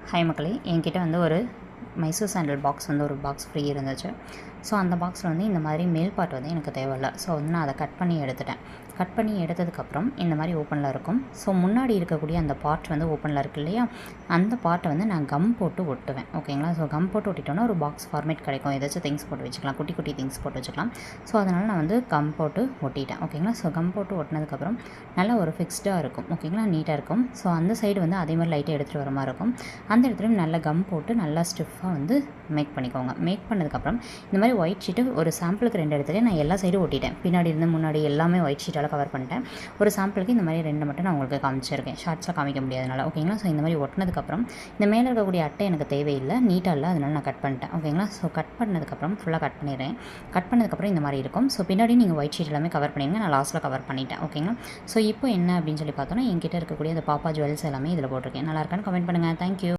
Hi மக்களே, என்கிட்ட வந்து ஒரு மைசூர் சாண்டல் பாக்ஸ் வந்து ஒரு பாக்ஸ் ஃப்ரீ இருந்துச்சு. ஸோ அந்த பாக்ஸில் வந்து இந்த மாதிரி மேல் பார்ட் வந்து எனக்கு தேவையில்ல. ஸோ வந்து நான் அதை கட் பண்ணி எடுத்துட்டேன். கட் பண்ணி எடுத்ததுக்கப்புறம் இந்த மாதிரி ஓப்பனில் இருக்கும். ஸோ முன்னாடி இருக்கக்கூடிய அந்த பார்ட் வந்து ஓப்பனில் இருக்குது இல்லையா, அந்த பார்ட்டை வந்து நான் கம் போட்டு ஒட்டுவேன். ஓகேங்களா? ஸோ கம் போட்டு ஒட்டிட்டோன்னா ஒரு பாக்ஸ் ஃபார்மேட் கிடைக்கும். ஏதாச்சும் திங்ஸ் போட்டு வச்சுக்கலாம், குட்டி குட்டி திங்ஸ் போட்டு வச்சுக்கலாம். ஸோ அதனால் நான் வந்து கம் போட்டு ஒட்டிட்டேன். ஓகேங்களா? ஸோ கம் போட்டு ஒட்டினதுக்கப்புறம் நல்லா ஒரு ஃபிக்ஸ்டாக இருக்கும். ஓகேங்களா? நீட்டாக இருக்கும். ஸோ அந்த சைடு வந்து அதே மாதிரி லைட்டாக எடுத்துகிட்டு வர மாதிரி இருக்கும். அந்த இடத்துலையும் நல்லா கம் போட்டு நல்லா ஸ்டிஃபாக வந்து மேக் பண்ணிக்கோங்க. மேக் பண்ணதுக்கப்புறம் இந்த மாதிரி ஒயிட் ஷீட்டு ஒரு சாம்பிளுக்கு 2 இடத்துல நான் எல்லா சைடும் ஒட்டிட்டேன். பின்னாடி இருந்து முன்னாடி எல்லாமே ஒயிட் ஷீட்டால் கவர் பண்ணிட்டேன். ஒரு சாம்பிளுக்கு இந்த மாதிரி 2 மட்டும் நான் உங்களுக்கு காமிச்சிருக்கேன். ஷார்ட்ஸில் காமிக்க முடியாதனால. ஓகேங்களா? ஸோ இந்த மாதிரி ஒட்டினதுக்கப்புறம் இந்த மேலே இருக்கக்கூடிய அட்டை எனக்கு தேவையில்லை, நீட்டாக இல்லை, அதனால நான் கட் பண்ணிட்டேன். ஓகேங்களா? ஸோ கட் பண்ணதுக்கப்புறம் ஃபுல்லாக கட் பண்ணிடுறேன். கட் பண்ணதுக்கப்புறம் இந்த மாதிரி இருக்கும். ஸோ பின்னாடி நீங்கள் ஒயிட் ஷீட் எல்லாமே கவர் பண்ணிடுங்க. நான் லாஸ்ட்டில் கவர் பண்ணிட்டேன். ஓகேங்களா? ஸோ இப்போ என்ன அப்படின்னு சொல்லி பார்த்தோன்னா, என்கிட்ட இருக்கக்கூடிய அந்த பாப்பா ஜுவல்ஸ் எல்லாமே இதில் போட்டிருக்கேன். நல்லா இருக்கான்னு கமெண்ட் பண்ணுங்கள். தேங்க்யூ.